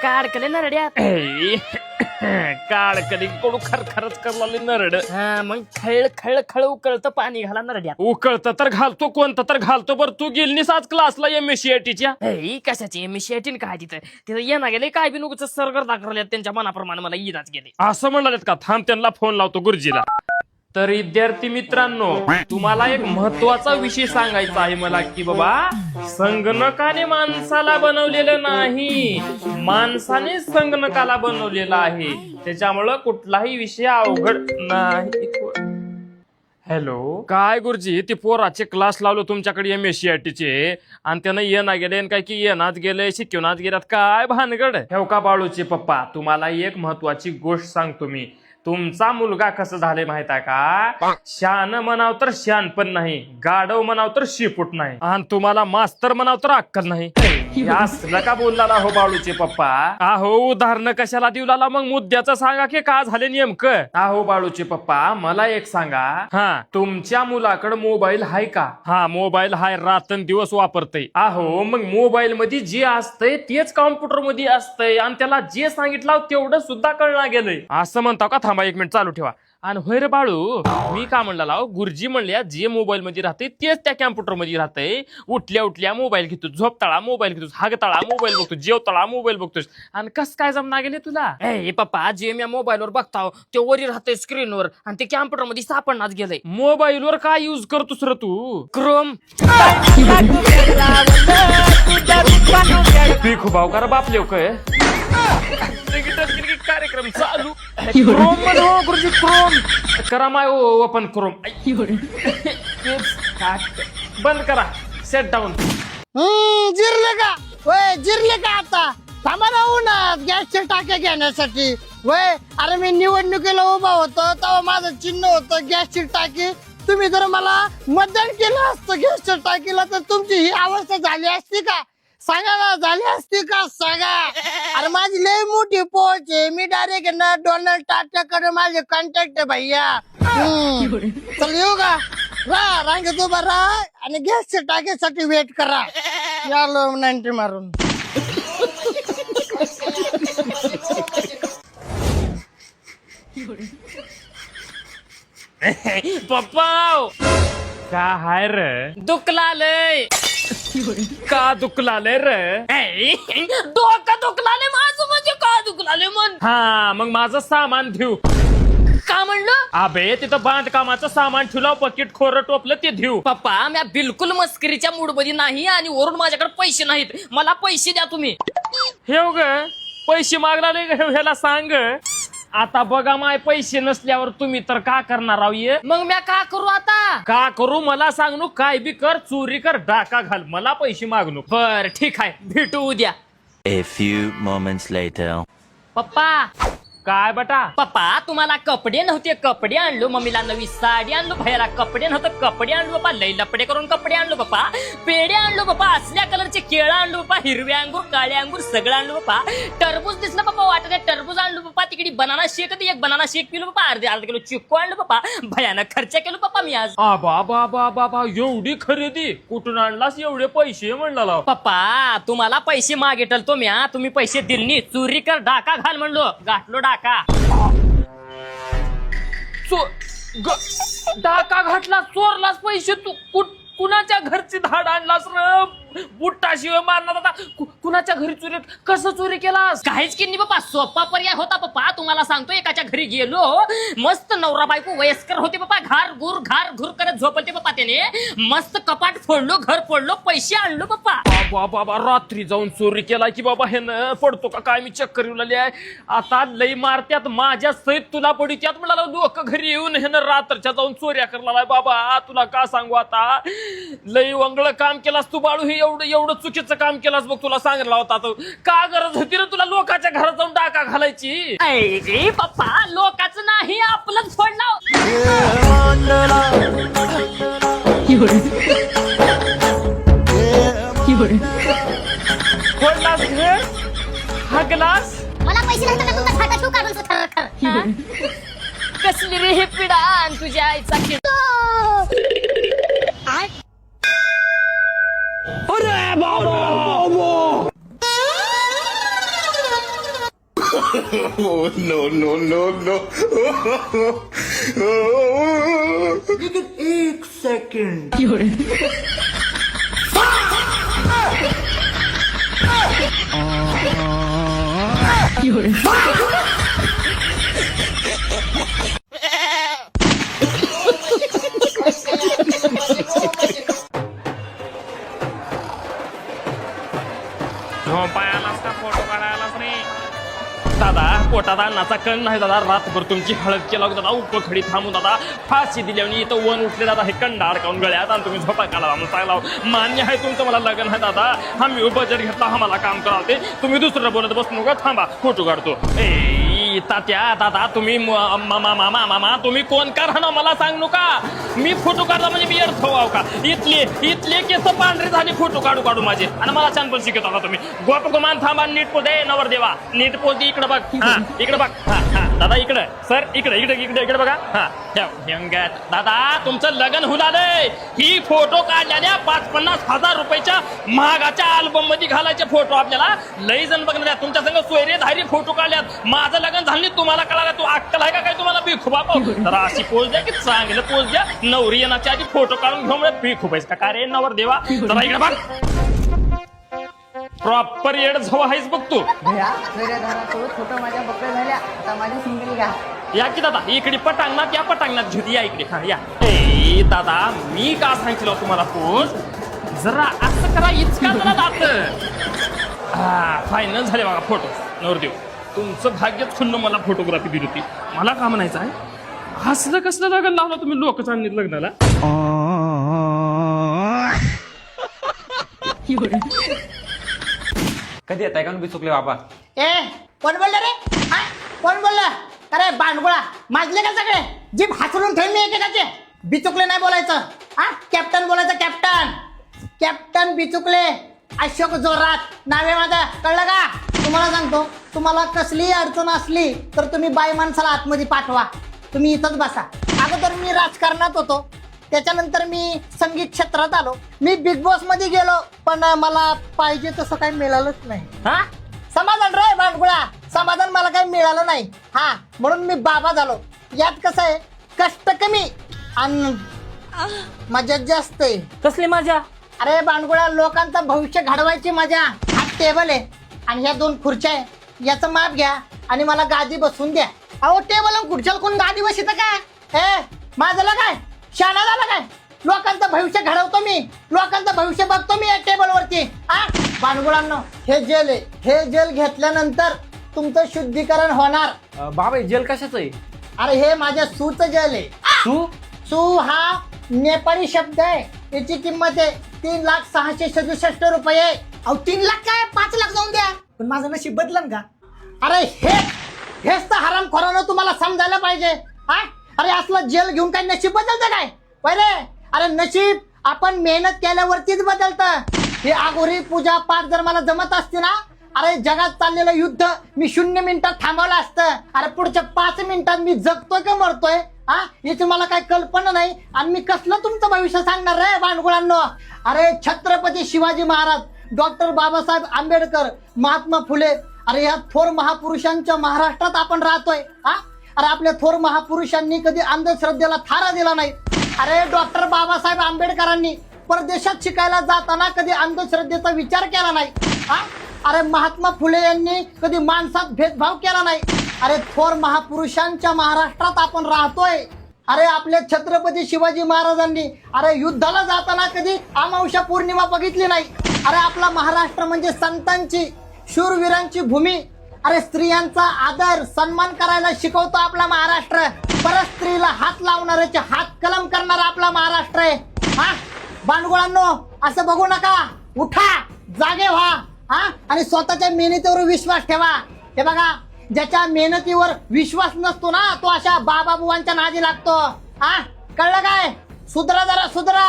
काढकले नरड्यात काळ कधी कडू खरखरच करला नरड. मग खळ खळ खळ उकळतं पाणी घाला नरड्यात. उकळतं तर घालतो, कोणतं तर घालतो. बरं तू गेलीस आज क्लासला MSCITच्या? कशाची MSCIT काय तिथं येणा गेले काय बी नुकचं सरगर दाखवले त्यांच्या मनाप्रमाणे मला येणाच गेले असं म्हणालेत का? थांब त्यांना फोन लावतो गुरुजीला. तर विद्यार्थी मित्रांनो, तुम्हाला एक महत्वाचा विषय सांगायचा आहे मला की बाबा, संगणकाने माणसाला बनवलेलं नाही, माणसाने संगणकाला बनवलेलं आहे. त्याच्यामुळं कुठलाही विषय अवघड नाही. हॅलो, काय गुरुजी, ते पोराचे क्लास लावलो तुमच्याकडे MSCITचे आणि त्यानं येणा गेले काय की येणाच गेले शिकवणाच गेल्यात, काय भानगड? ठेव का बाळूचे पप्पा, तुम्हाला एक महत्वाची गोष्ट सांगतो मी. तुमचा मुलगा कसं झाले माहित आहे का? शान म्हणाव तर शान पण नाही, गाढव म्हणाव तर शिपूट नाही, आणि तुम्हाला मास्तर म्हणाव तर अक्कल नाही. असलं का बोलला हो बाळूचे पप्पा? अहो उदाहरण कशाला देऊ लागला? मग मुद्द्याचं सांगा की का झाले नेमकं. अहो बाळूचे पप्पा, मला एक सांगा, हा तुमच्या मुलाकडे मोबाईल आहे का? हा मोबाईल हाय, रात्रंदिवस वापरतय. अहो मग मोबाईल मध्ये जे असतंय तेच कॉम्प्युटर मध्ये असतंय, आणि त्याला जे सांगितलं तेवढं सुद्धा कळणार गेलंय. असं म्हणता का? थांबा 1 मिनिट चालू ठेवा. आणि होय रे बाळू, मी का म्हणला गुरुजी म्हणल्या जे मोबाईल मध्ये राहते तेच त्या कॅम्प्युटर मध्ये राहतंय. उठल्या उठल्या मोबाईल घेतो, झोपताळा मोबाईल घेतोस, हागताळा मोबाईल बघतो, जेवताळा मोबाईल बघतोस, आणि कस काय जमना गेले तुला? ए पप्पा, जे मी मोबाईलवर बघताव ते वरी राहते स्क्रीनवर, आणि ते कॅम्प्युटर मध्ये सापडणार गेलंय. मोबाईलवर काय युज करतोस रे तू? क्रोम. खूप अवकार बापले काय कार्यक्रम चालू. क्रोम मध्ये हो गुरुजी, क्रोम करा माय ओपन क्रोम. बंद करा, सेट डाऊन. जिरले का वय? जिरले का आता? थांबा ना उन्हात गॅसच्या टाक्या घेण्यासाठी. वय अरे, मी निवडणुकीला उभा होतो तेव्हा माझं चिन्ह होतं गॅसची टाकी. तुम्ही जर मला मतदान केलं असतं गॅसच्या टाकीला तर तुमची ही अवस्था झाली असती का? सांगा ना, झाली असती का? सांगा. अरे माझी लय मोठी पोच आहे, मी डायरेक्ट ना डोनाल्ड टाटाकडे माझे कॉन्टॅक्ट आहे भैया. चल येऊ का? रांगेत उभा राहा आणि गॅसच्या टाक्यासाठी वेट करा. यालो 90 मारून. पप्पा का हाय रे? दुखलालय. का दुखलाले रे? डोकं दुखलाले माझं, म्हणजे का दुखलाले मन? हा मग माझं सामान ठेव. का म्हणलं? अबे तिथं बांधकामाचं सामान ठेवलं, पकेट खोरं टोपलं ते ठेव. पप्पा, मी बिलकुल मस्करीच्या मूड मध्ये नाही, आणि वरून माझ्याकडे पैसे नाहीत. मला पैसे द्या तुम्ही. हे ग पैसे मागला ह्याला सांग. आता बघा माय पैसे नसल्यावर तुम्ही तर का करणार आहो? ये मग मी का करू आता? का करू मला सांग. काय बी कर, चोरी कर, डाका घाल, मला पैसे मागणू. बर ठीक आहे, भेटू उद्या. A few moments later. पप्पा काय बटा? पप्पा, तुम्हाला कपडे नव्हते, कपडे आणलो. मम्मीला नवी साडी आणलो, भैयाला कपडे नव्हतं, कपडे आणलो पप्पा. लई लपडे करून कपडे आणलो पप्पा. पेढे आणलो पप्पा, असल्या कलरचे केळं आणलो पप्पा, हिरवे अंगूर, काळे अंगूर सगळं आणलो पप्पा. टरबूज दिसलं पप्पा वाटत, टरबूज आणलो पप्पा. तिकडे बनाना शेक, एक बनाना शेक पिलो पप्पा. अर्धा किलो चिक्कू आणलो पप्पा. भयानक खर्च केलो पप्पा मी आज. बाबा बाबा, एवढी खरेदी कुठून आणलास? एवढे पैसे म्हणला पप्पा, तुम्हाला पैसे मागेटल तो म्या, तुम्ही पैसे दिलनी. चोरी कर, डाका घाल म्हणलो, गाठलो डाका. डाका घातला, चोरलास पैसे तू. कुणाच्या घरची धाड आणलास र? बुट्टा शिवाय मारणार आता. कुणाच्या घरी चोरी? कसं चोरी केलास? काहीच की नाही पप्पा, सोपा पर्याय होता पप्पा. तुम्हाला सांगतो, एकाच्या घरी गेलो, मस्त नवरा बायको वयस्कर होते पप्पा. घार घुर करत झोपलते पप्पा. त्याने मस्त कपाट फोडलो, घर फोडलो, पैसे आणलो पप्पा. बाबा रात्री जाऊन चोरी केला की बाबा हे न पडतो का काय? मी चक्कर येऊ लागली आहे आता. लई मारत्यात माझ्या सहित तुला पडित्यात म्हणाला. लोक घरी येऊन हे न रात्रच्या जाऊन चोऱ्या करला बाबा. तुला का सांगू आता, लई वंगळ काम केलास तू बाळू. हे एवढं चुकीचं काम केलास बघ. तुला सांगितलं होता तो. का गरज होती रे तुला लोकांच्या घरात जाऊन डाका घालायची? ऐ पप्पा, लोकांचं नाही, आपलंच फोडला. फोडलास घे, हा ग्लास. मला पैसे नाही तर तुमचा खाता ठेवू काढून कसली रे हे पिढा तुझ्या आईचा खेळ. झोपायलाच का फोटो काढायलाच नाही दादा पोटात अन्नाचा कण नाही दादा रातभर तुमची हळद केला होता दादा उपखडी थांबून दादा फाशी दिल्याने इथं वन उठले दादा हे कंडा अडकावून गळ्यात आणि तुम्ही झोपा काढा चांगला मान्य आहे तुमचं मला लग्न आहे दादा आम्ही बजेट घेतला आम्हाला काम करावते तुम्ही दुसरं बोलत बसू नका थांबा फोटो काढतो ए तात्या दादा तुम्ही मामा तुम्ही कोण का राहणार मला सांग नका मी फोटो काढला म्हणजे मी अर्थ व्हाव का इथले केस पांढरे झाले फोटो काढू माझे आणि मला छान पण शिकवता का तुम्ही गोप गुमान थांबा नीट पोदे नवर देवा नीट पोदी इकडे बघ हा इकडे बघ हा दादा इकडे सर इकडे बघा हा दादा तुमचं लग्न होऊन आलंय ही फोटो काढल्याने 50,000 रुपयाच्या महागाच्या अल्बम मध्ये घालायचे फोटो आपल्याला लई जण बघणार तुमच्या संग सोयरेधारी फोटो काढल्यात माझं लग्न झालं नाही तुम्हाला कळाला तू अक्कल आहे का काय तुम्हाला बिखुबा तर अशी पोच द्या की चांगलं पोच द्या नवरी येण्याच्या आधी फोटो काढून घेऊन बिखुबाईस का रे नवर देवा जरा इकडे बघ प्रॉपर येड झवा आहेस बघ तू फोटो माझ्या बकऱ्या झाल्या आता माझी सिंगल घ्या या की दादा इकडे पटांगणात या पटांगणात झुती या इकडे हा या ए दादा मी का सांगितलं तुम्हाला पोच जरा असं करा इचका जरा जात हा फायनल झाले बघा फोटो नवरदेव तुमचं भाग्यच खुन्न मला फोटोग्राफी दिली होती मला का म्हणायचं आहे हसलं कसलं लग्न लावलं तुम्ही लोक चांगली लग्नाला कधी येत आहे का चुकले बाबा ए कोण बोलला रे हा कोण बोलला अरे बांडगुळा माजले का सगळे जीभ हासरून ठेवली मी एकेकाचे बिचुकले नाही बोलायचं हा कॅप्टन बोलायचं कॅप्टन बिचुकले अशोक जोरात नावे माझं कळलं का तुम्हाला सांगतो तुम्हाला कसलीही अडचण असली तर तुम्ही बाई माणसाला आतमध्ये पाठवा तुम्ही इथंच बसा अगोदर मी राजकारणात होतो त्याच्यानंतर मी संगीत क्षेत्रात आलो मी बिग बॉस मध्ये गेलो पण मला पाहिजे तसं काही मिळालंच नाही हा समाधान रे बांडगुळा समाधान मला काही मिळालं नाही हा म्हणून मी बाबा झालो यात कसं आहे कष्ट कमी आणि मजा जास्त आहे कसली मजा अरे बांडगुळा लोकांचं भविष्य घडवायची मजा हा टेबल आहे आणि ह्या 2 खुर्च्या आहे याचं माप घ्या आणि मला गादी बसवून द्या अहो टेबल आणि खुर्च्याला कोण गादी बसत काय ए माझं काय शाणा झाला काय लोकांचं भविष्य घडवतो मी लोकांचं भविष्य बघतो मी या टेबलवरती हा बांडगुळांनो हे जेल आहे हे जेल घेतल्यानंतर तुमचं शुद्धीकरण होणार बाबा जेल कशाचं आहे अरे हे माझ्या सूचं जेल आहे सू हा नेपाळी शब्द आहे याची किंमत आहे 3,667 रुपये अहो 3 लाख काय 5 लाख जाऊन द्या पण माझं नशीब बदलन का अरे हेच तर हरामखोरानं तुम्हाला समजायला पाहिजे हा अरे असलं जेल घेऊन काय नशीब बदलतं काय पहिले अरे नशीब आपण मेहनत केल्यावरतीच बदलतं हे आगोरी पूजा पाठ जर मला जमत असते ना अरे जगात चाललेलं युद्ध मी 0 मिनिटात थांबवलं असतं अरे पुढच्या 5 मिनिटात मी जगतोय का मरतोय हा याची मला काही कल्पना नाही आणि मी कसलं तुमचं भविष्य सांगणार रे बांडगुळांनो अरे छत्रपती शिवाजी महाराज डॉक्टर बाबासाहेब आंबेडकर महात्मा फुले अरे या थोर महापुरुषांच्या महाराष्ट्रात आपण राहतोय हा अरे आपल्या थोर महापुरुषांनी कधी अंधश्रद्धेला थारा दिला नाही अरे डॉक्टर बाबासाहेब आंबेडकरांनी परदेशात शिकायला जाताना कधी अंधश्रद्धेचा विचार केला नाही हा अरे महात्मा फुले यांनी कधी माणसात भेदभाव केला नाही अरे थोर महापुरुषांच्या महाराष्ट्रात आपण राहतोय अरे आपल्या छत्रपती शिवाजी महाराजांनी अरे युद्धाला जाताना कधी अमावस्या पौर्णिमा बघितली नाही अरे आपला महाराष्ट्र म्हणजे संतांची शूरवीरांची भूमी अरे स्त्रियांचा आदर सन्मान करायला शिकवतो आपला महाराष्ट्र परत स्त्रीला हात लावणाऱ्याचे हात कलम करणारा आपला महाराष्ट्र आहे हा बांडगुळांनो असं बघू नका उठा जागे व्हा हा आणि स्वतःच्या मेहनतीवर विश्वास ठेवा हे बघा ज्याच्या मेहनतीवर विश्वास नसतो ना तो अशा बाबा बुवांच्या नादी लागतो हा कळलं काय सुधरा जरा सुधरा